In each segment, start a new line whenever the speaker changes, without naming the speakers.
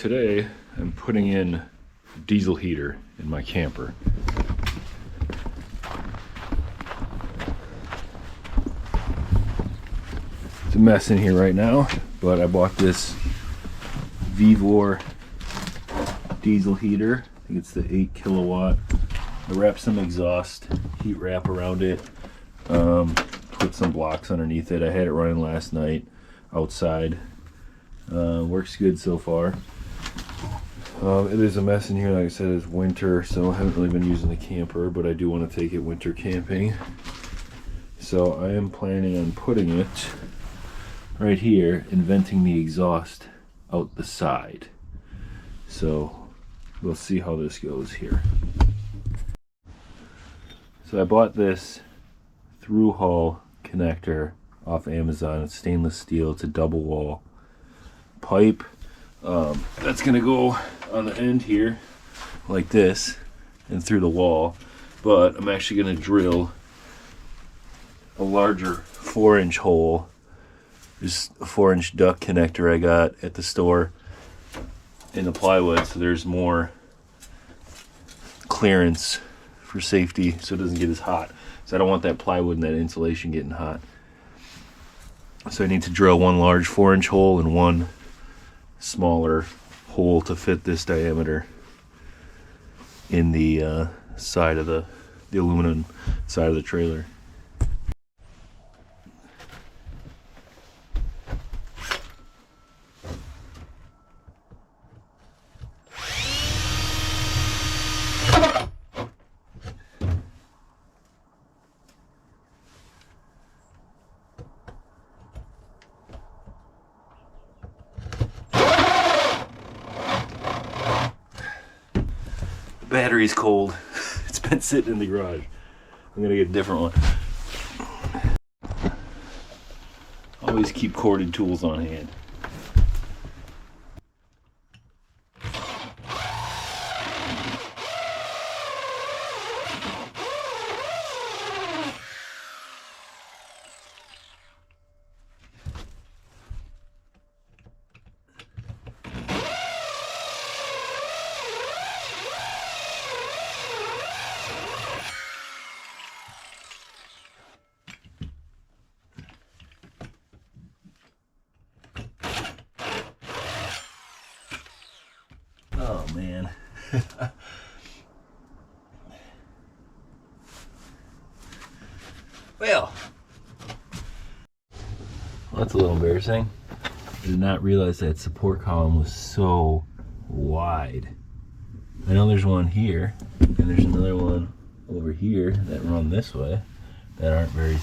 today I'm putting in a diesel heater in my camper. It's a mess in here right now, but I bought this Vevor diesel heater. I think it's the 8 kilowatt. I wrapped some exhaust heat wrap around it, put some blocks underneath it. I had it running last night outside. Works good so far. It is a mess in here. Like I said, it's winter, so I haven't really been using the camper, but I do want to take it winter camping. So I am planning on putting it right here and venting the exhaust out the side. So we'll see how this goes here. So I bought this through hull connector off Amazon. It's stainless steel. It's a double wall pipe. That's gonna go on the end here like this and through the wall, but I'm actually gonna drill a larger 4-inch hole. Just a 4-inch duct connector I got at the store in the plywood, so there's more clearance for safety so it doesn't get as hot. So I don't want that plywood and that insulation getting hot. So I need to drill one large 4-inch hole and one smaller hole to fit this diameter in the side of the aluminum side of the trailer. Battery's cold. It's been sitting in the garage. I'm gonna get a different one. Always keep corded tools on hand. Oh man. Well, that's a little embarrassing. I did not realize that support column was so wide. I know there's one here, and there's another one over here that run this way that aren't very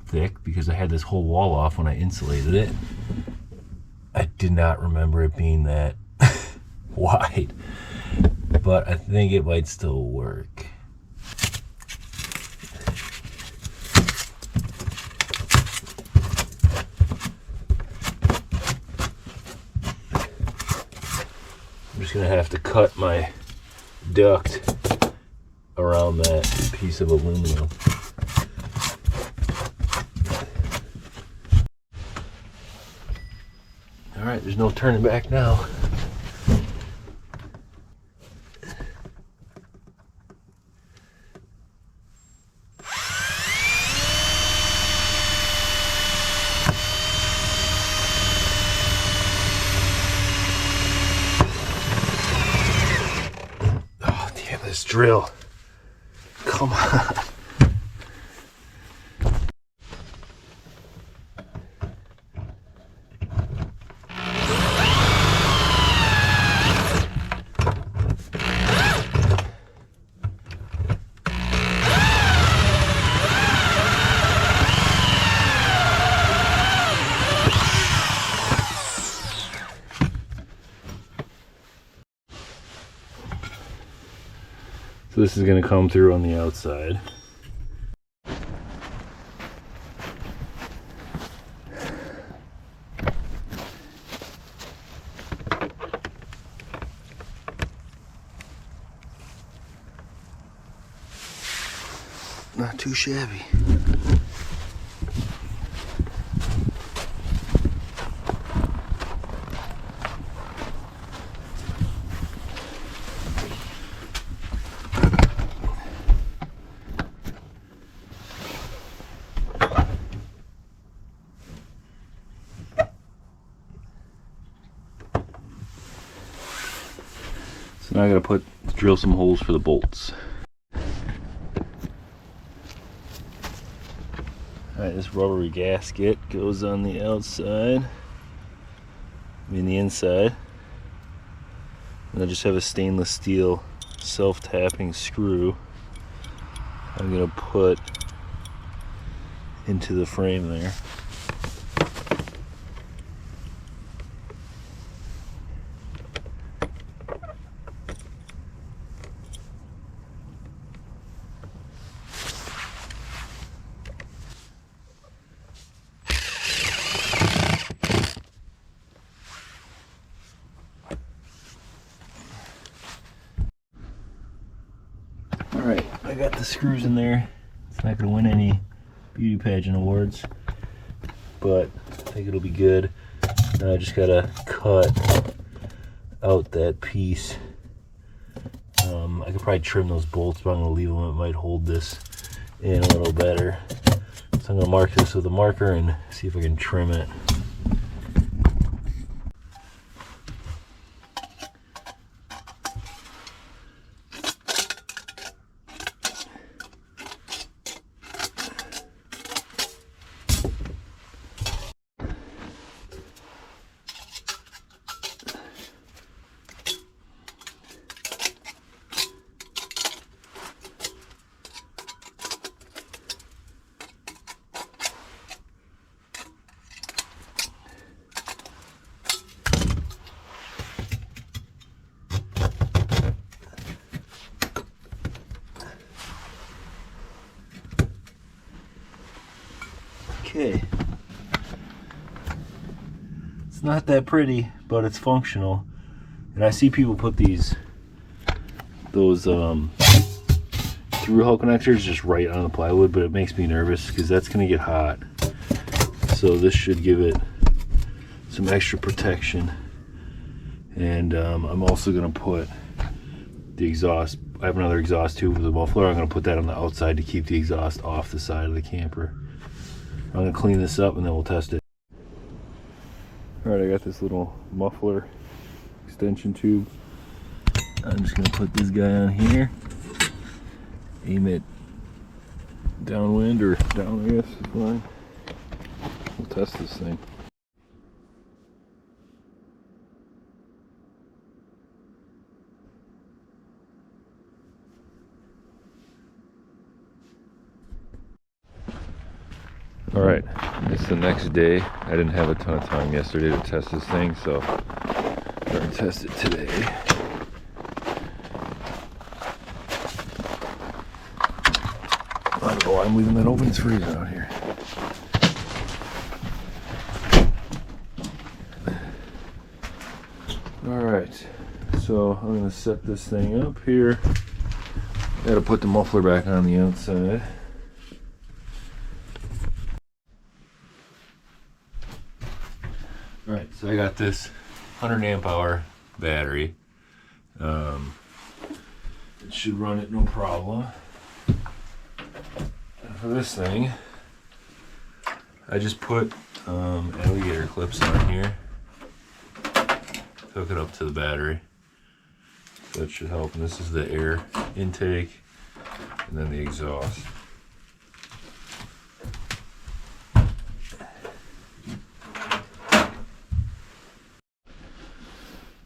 thick because I had this whole wall off when I insulated it. I did not remember it being that wide, but I think it might still work. I'm just gonna have to cut my duct around that piece of aluminum. All right, there's no turning back now. Oh, damn this drill. Come on. So this is going to come through on the outside. Not too shabby. Now I gotta drill some holes for the bolts. Alright, this rubbery gasket goes on the outside, the inside. And I just have a stainless steel self-tapping screw I'm gonna put into the frame there. Alright, I got the screws in there. It's not going to win any beauty pageant awards, but I think it'll be good. Now I just got to cut out that piece. I could probably trim those bolts, but I'm going to leave them. It might hold this in a little better. So I'm going to mark this with a marker and see if I can trim it. Okay, it's not that pretty, but it's functional. And I see people put those through hole connectors just right on the plywood, but it makes me nervous because that's going to get hot. So this should give it some extra protection. And I'm also going to put the exhaust. I have another exhaust tube with the muffler. I'm going to put that on the outside to keep the exhaust off the side of the camper. I'm going to clean this up and then we'll test it. Alright, I got this little muffler extension tube. I'm just going to put this guy on here. Aim it downwind or down, I guess is fine. We'll test this thing. Alright, it's the next day. I didn't have a ton of time yesterday to test this thing, so I'm going to test it today. I don't know why I'm leaving that open. It's freezing out here. Alright, so I'm going to set this thing up here. Got to put the muffler back on the outside. Alright, so I got this 100 amp hour battery. It should run it no problem. And for this thing, I just put alligator clips on here. Hook it up to the battery. That should help. And this is the air intake and then the exhaust.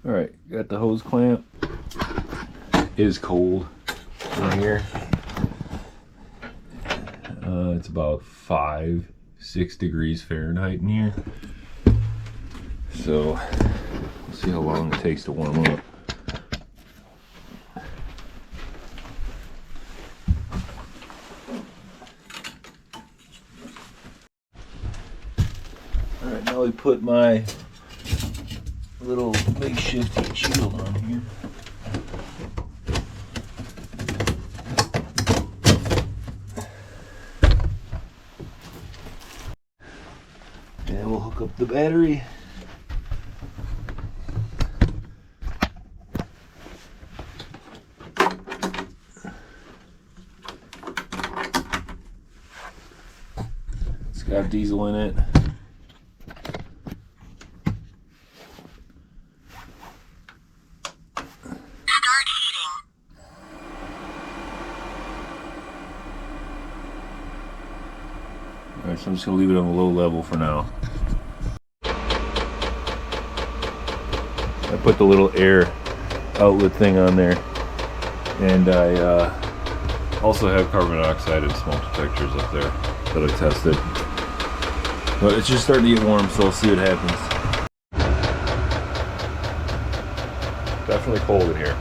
Alright, got the hose clamp. It is cold in here. It's about 5-6 degrees Fahrenheit in here. So we'll see how long it takes to warm up. Alright, now we put my little makeshift heat shield on here. And we'll hook up the battery. It's got diesel in it. Alright, so I'm just gonna leave it on the low level for now. I put the little air outlet thing on there, and I also have carbon dioxide and smoke detectors up there that I tested. But it's just starting to get warm, so I'll see what happens. Definitely cold in here.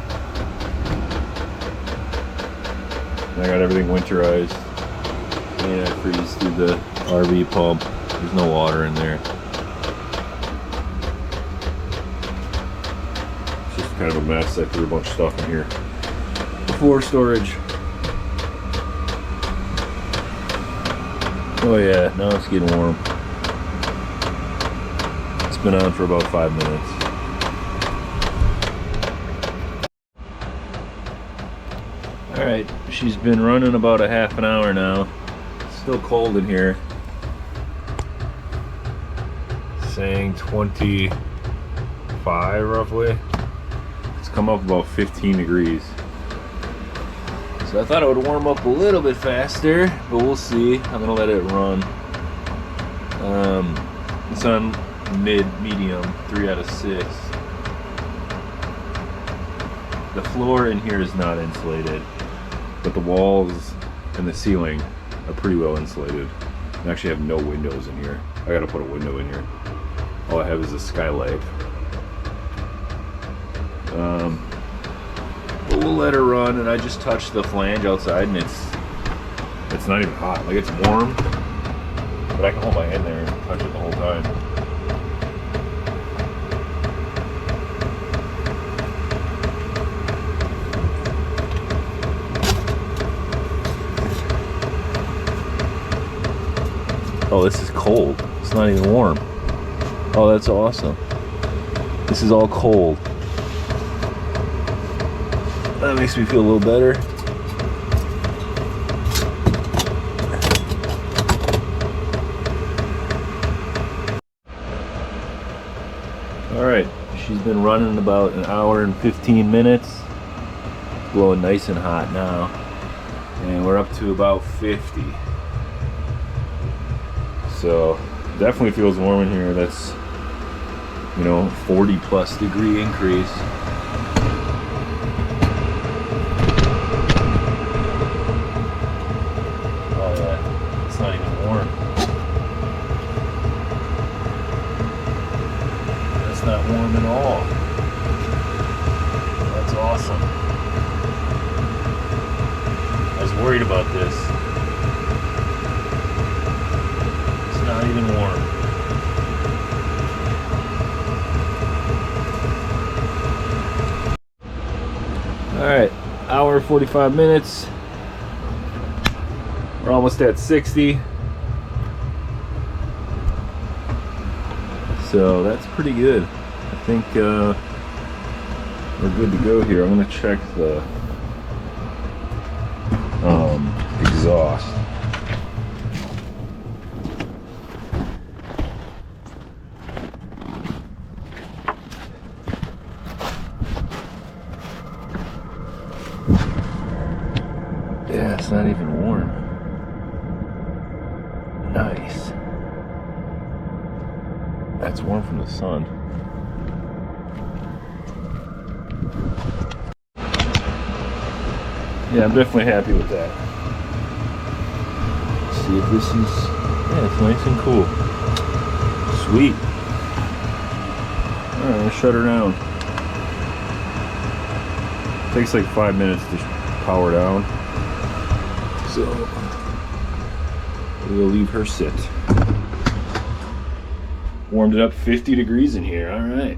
And I got everything winterized, and I freeze through the RV pump. There's no water in there. It's just kind of a mess. I threw a bunch of stuff in here for storage. Oh yeah, now it's getting warm. It's been on for about 5 minutes. Alright, she's been running about a half an hour now. It's still cold in here. Saying 25 roughly. It's come up about 15 degrees. So I thought it would warm up a little bit faster, but we'll see. I'm gonna let it run. It's on medium, 3 out of 6. The floor in here is not insulated, but the walls and the ceiling are pretty well insulated. I actually have no windows in here. I gotta put a window in here. All I have is a skylight. But we'll let her run, and I just touched the flange outside, and it's not even hot. Like, it's warm, but I can hold my hand there and touch it the whole time. Oh, this is cold. It's not even warm. Oh, that's awesome. This is all cold. That makes me feel a little better. Alright, she's been running about an hour and 15 minutes. It's blowing nice and hot now. And we're up to about 50. So definitely feels warm in here. That's, 40 plus degree increase. Oh yeah, it's not even warm. That's not warm at all. That's awesome. I was worried about this. Not even warm. Alright, hour 45 minutes. We're almost at 60. So that's pretty good. I think we're good to go here. I'm going to check the exhaust. Yeah, it's not even warm. Nice. That's warm from the sun. Yeah, I'm definitely happy with that. Let's see if this is... Yeah, it's nice and cool. Sweet. Alright, I'm gonna shut her down. It takes like 5 minutes to power down. So we'll leave her sit. Warmed it up 50 degrees in here. All right.